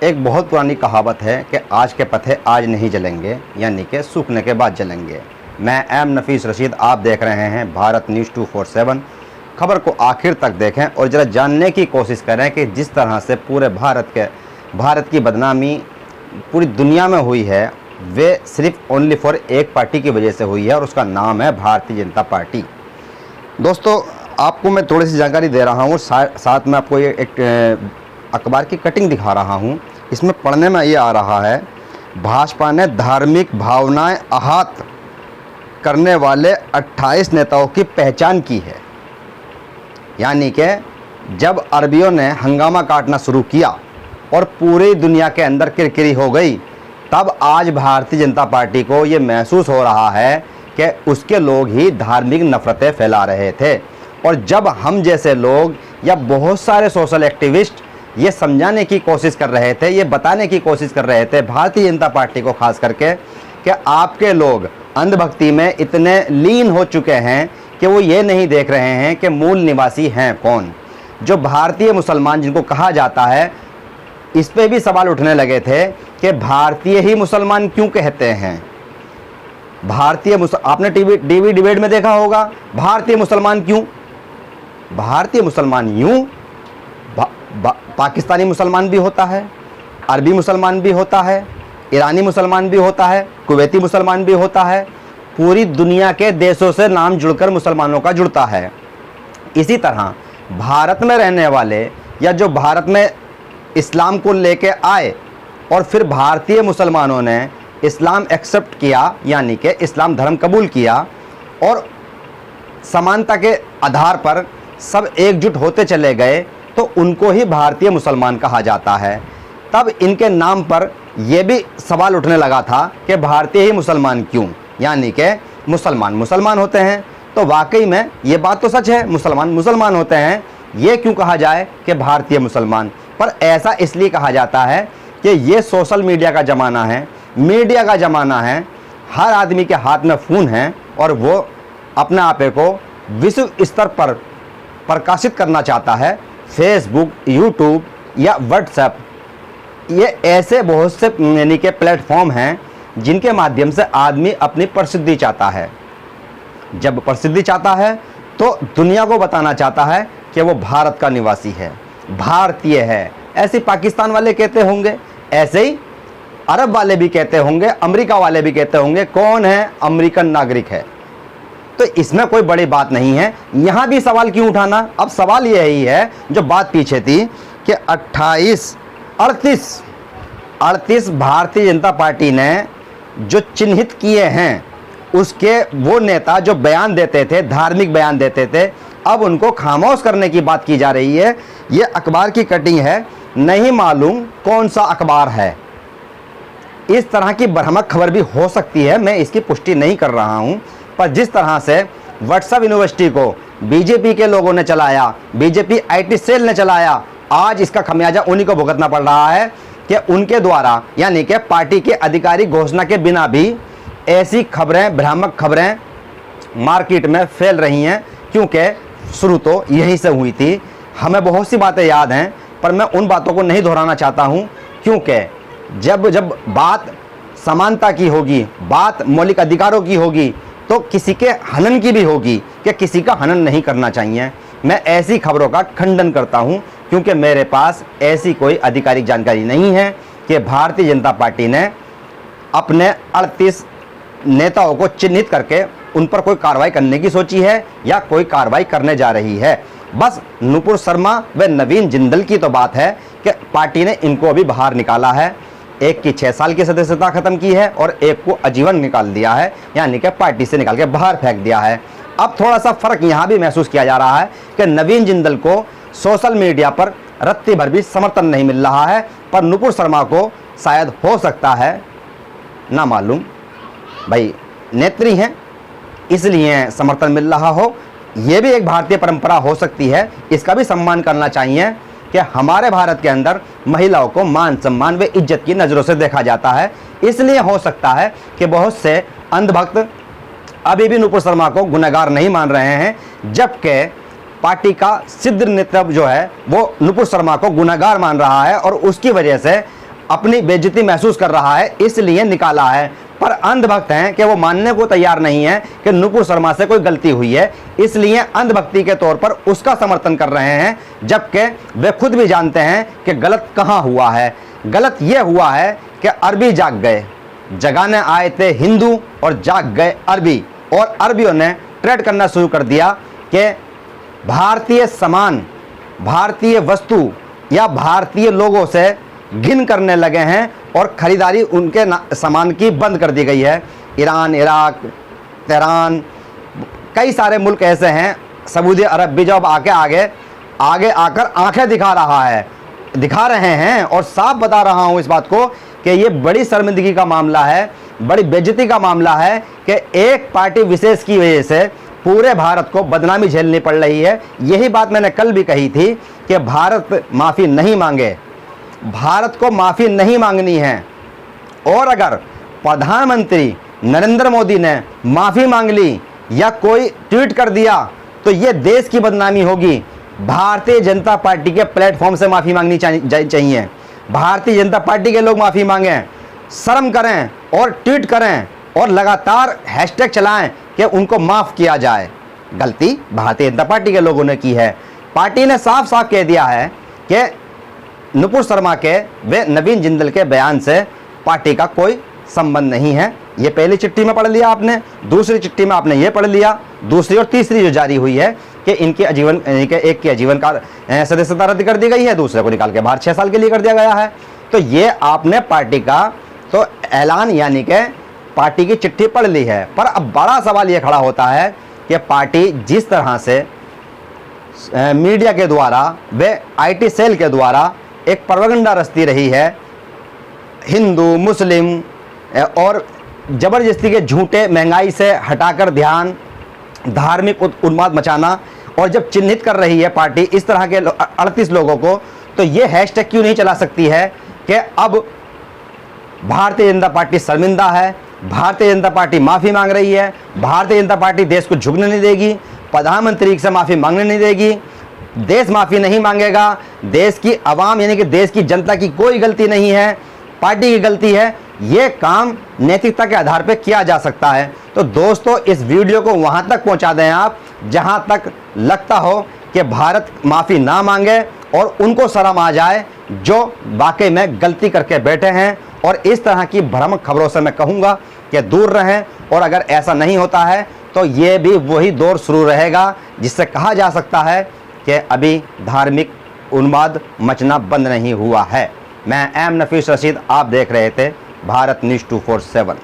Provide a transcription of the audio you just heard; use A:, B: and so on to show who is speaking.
A: एक बहुत पुरानी कहावत है कि आज के पत्ते आज नहीं जलेंगे, यानी कि सूखने के बाद जलेंगे। मैं एम नफीस रशीद, आप देख रहे हैं भारत न्यूज़ 247। खबर को आखिर तक देखें और ज़रा जानने की कोशिश करें कि जिस तरह से पूरे भारत की बदनामी पूरी दुनिया में हुई है, वे सिर्फ ओनली फॉर एक पार्टी की वजह से हुई है और उसका नाम है भारतीय जनता पार्टी। दोस्तों, आपको मैं थोड़ी सी जानकारी दे रहा हूँ, साथ में आपको ये एक अखबार की कटिंग दिखा रहा हूँ। इसमें पढ़ने में ये आ रहा है, भाजपा ने धार्मिक भावनाएं आहत करने वाले 28 नेताओं की पहचान की है। यानी कि जब अरबियों ने हंगामा काटना शुरू किया और पूरी दुनिया के अंदर किरकिरी हो गई, तब आज भारतीय जनता पार्टी को ये महसूस हो रहा है कि उसके लोग ही धार्मिक नफरतें फैला रहे थे। और जब हम जैसे लोग या बहुत सारे सोशल एक्टिविस्ट ये समझाने की कोशिश कर रहे थे, ये बताने की कोशिश कर रहे थे भारतीय जनता पार्टी को खास करके कि आपके लोग अंधभक्ति में इतने लीन हो चुके हैं कि वो ये नहीं देख रहे हैं कि मूल निवासी हैं कौन। जो भारतीय मुसलमान जिनको कहा जाता है, इस पे भी सवाल उठने लगे थे कि भारतीय ही मुसलमान क्यों कहते हैं। आपने टीवी डिबेट में देखा होगा, भारतीय मुसलमान क्यों, भारतीय मुसलमान यूं, पाकिस्तानी मुसलमान भी होता है, अरबी मुसलमान भी होता है, ईरानी मुसलमान भी होता है, कुवैती मुसलमान भी होता है। पूरी दुनिया के देशों से नाम जुड़कर मुसलमानों का जुड़ता है। इसी तरह भारत में रहने वाले या जो भारत में इस्लाम को लेके आए और फिर भारतीय मुसलमानों ने इस्लाम एक्सेप्ट किया, यानी कि इस्लाम धर्म कबूल किया और समानता के आधार पर सब एकजुट होते चले गए, तो उनको ही भारतीय मुसलमान कहा जाता है। तब इनके नाम पर यह भी सवाल उठने लगा था कि भारतीय ही मुसलमान क्यों, यानी कि मुसलमान होते हैं तो वाकई में ये बात तो सच है, मुसलमान होते हैं, ये क्यों कहा जाए कि भारतीय मुसलमान। पर ऐसा इसलिए कहा जाता है कि ये सोशल मीडिया का ज़माना है, मीडिया का ज़माना है, हर आदमी के हाथ में फ़ोन है और वो अपने आपे को विश्व स्तर पर प्रकाशित करना चाहता है। फेसबुक, यूट्यूब या व्हाट्सएप, ये ऐसे बहुत से यानी कि प्लेटफॉर्म हैं जिनके माध्यम से आदमी अपनी प्रसिद्धि चाहता है। जब प्रसिद्धि चाहता है तो दुनिया को बताना चाहता है कि वो भारत का निवासी है, भारतीय है। ऐसे पाकिस्तान वाले कहते होंगे, ऐसे ही अरब वाले भी कहते होंगे, अमेरिका वाले भी कहते होंगे कौन है, अमेरिकन नागरिक है। तो इसमें कोई बड़ी बात नहीं है। यहाँ भी सवाल क्यों उठाना? अब सवाल यही है जो बात पीछे थी कि 38 भारतीय जनता पार्टी ने जो चिन्हित किए हैं, उसके वो नेता जो बयान देते थे, धार्मिक बयान देते थे, अब उनको खामोश करने की बात की जा रही है। ये अखबार की कटिंग है, नहीं मालूम कौन सा अखबार है। इस तरह की भ्रामक खबर भी हो सकती है, मैं इसकी पुष्टि नहीं कर रहा हूँ। पर जिस तरह से व्हाट्सएप यूनिवर्सिटी को बीजेपी के लोगों ने चलाया, बीजेपी आईटी सेल ने चलाया, आज इसका खमियाजा उन्हीं को भुगतना पड़ रहा है कि उनके द्वारा, यानी कि पार्टी के अधिकारी घोषणा के बिना भी ऐसी खबरें, भ्रामक खबरें मार्केट में फैल रही हैं। क्योंकि शुरू तो यहीं से हुई थी। हमें बहुत सी बातें याद हैं, पर मैं उन बातों को नहीं दोहराना चाहता हूँ, क्योंकि जब बात समानता की होगी, बात मौलिक अधिकारों की होगी, तो किसी के हनन की भी होगी कि किसी का हनन नहीं करना चाहिए। मैं ऐसी खबरों का खंडन करता हूं, क्योंकि मेरे पास ऐसी कोई आधिकारिक जानकारी नहीं है कि भारतीय जनता पार्टी ने अपने 38 नेताओं को चिन्हित करके उन पर कोई कार्रवाई करने की सोची है या कोई कार्रवाई करने जा रही है। बस नुपुर शर्मा व नवीन जिंदल की तो बात है कि पार्टी ने इनको अभी बाहर निकाला है। एक की 6 साल की सदस्यता खत्म की है और एक को आजीवन निकाल दिया है, यानी कि पार्टी से निकाल के बाहर फेंक दिया है। अब थोड़ा सा फर्क यहाँ भी महसूस किया जा रहा है कि नवीन जिंदल को सोशल मीडिया पर रत्ती भर भी समर्थन नहीं मिल रहा है, पर नुपुर शर्मा को शायद हो सकता है, ना मालूम, भाई नेत्री हैं इसलिए समर्थन मिल रहा हो। ये भी एक भारतीय परंपरा हो सकती है, इसका भी सम्मान करना चाहिए कि हमारे भारत के अंदर महिलाओं को मान सम्मान व इज्जत की नज़रों से देखा जाता है। इसलिए हो सकता है कि बहुत से अंधभक्त अभी भी नुपुर शर्मा को गुनहगार नहीं मान रहे हैं, जबकि पार्टी का सिद्ध नेतृत्व जो है वो नुपुर शर्मा को गुनहगार मान रहा है और उसकी वजह से अपनी बेइज्जती महसूस कर रहा है इसलिए निकाला है। पर अंधभक्त हैं कि वो मानने को तैयार नहीं है कि नुपुर शर्मा से कोई गलती हुई है, इसलिए अंधभक्ति के तौर पर उसका समर्थन कर रहे हैं, जबकि वे खुद भी जानते हैं कि गलत कहाँ हुआ है। गलत ये हुआ है कि अरबी जाग गए, जगाने आए थे हिंदू और जाग गए अरबी, और अरबियों ने ट्रेड करना शुरू कर दिया कि भारतीय सामान, भारतीय वस्तु या भारतीय लोगों से घिन करने लगे हैं और ख़रीदारी उनके सामान की बंद कर दी गई है। ईरान, इराक, तेहरान, कई सारे मुल्क ऐसे हैं, सऊदी अरब भी जब आगे आकर आंखें दिखा रहे हैं और साफ बता रहा हूं इस बात को कि ये बड़ी शर्मिंदगी का मामला है, बड़ी बेइज्जती का मामला है कि एक पार्टी विशेष की वजह से पूरे भारत को बदनामी झेलनी पड़ रही है। यही बात मैंने कल भी कही थी कि भारत माफ़ी नहीं मांगे, भारत को माफ़ी नहीं मांगनी है। और अगर प्रधानमंत्री नरेंद्र मोदी ने माफ़ी मांग ली या कोई ट्वीट कर दिया तो ये देश की बदनामी होगी। भारतीय जनता पार्टी के प्लेटफॉर्म से माफ़ी मांगनी चाहिए। भारतीय जनता पार्टी के लोग माफ़ी मांगें, शर्म करें और ट्वीट करें और लगातार हैशटैग चलाएं कि उनको माफ़ किया जाए। गलती भारतीय जनता पार्टी के लोगों ने की है। पार्टी ने साफ साफ कह दिया है कि नुपुर शर्मा के व नवीन जिंदल के बयान से पार्टी का कोई संबंध नहीं है। ये पहली चिट्ठी में पढ़ लिया आपने, दूसरी चिट्ठी में आपने ये पढ़ लिया, दूसरी और तीसरी जो जारी हुई है कि इनके आजीवन, एक की आजीवन का सदस्यता रद्द कर दी गई है, दूसरे को निकाल के बाहर 6 साल के लिए कर दिया गया है। तो ये आपने पार्टी का तो ऐलान यानी कि पार्टी की चिट्ठी पढ़ ली है। पर अब बड़ा सवाल ये खड़ा होता है कि पार्टी जिस तरह से मीडिया के द्वारा व IT सेल के द्वारा एक प्रोपेगेंडा रचती रही है, हिंदू मुस्लिम और ज़बरदस्ती के झूठे महंगाई से हटाकर ध्यान धार्मिक उन्माद मचाना, और जब चिन्हित कर रही है पार्टी इस तरह के 38 लोगों को, तो ये हैशटैग क्यों नहीं चला सकती है कि अब भारतीय जनता पार्टी शर्मिंदा है, भारतीय जनता पार्टी माफ़ी मांग रही है, भारतीय जनता पार्टी देश को झुकने नहीं देगी, प्रधानमंत्री से माफ़ी मांगने नहीं देगी, देश माफ़ी नहीं मांगेगा, देश की आवाम यानी कि देश की जनता की कोई गलती नहीं है, पार्टी की गलती है। ये काम नैतिकता के आधार पर किया जा सकता है। तो दोस्तों, इस वीडियो को वहाँ तक पहुँचा दें आप जहाँ तक लगता हो कि भारत माफ़ी ना मांगे और उनको शर्म आ जाए जो वाकई में गलती करके बैठे हैं। और इस तरह की भ्रामक खबरों से मैं कहूँगा कि दूर रहें, और अगर ऐसा नहीं होता है तो ये भी वही दौर शुरू रहेगा जिससे कहा जा सकता है कि अभी धार्मिक उन्माद मचना बंद नहीं हुआ है। मैं एम नफीस रशीद, आप देख रहे थे भारत न्यूज़ 247।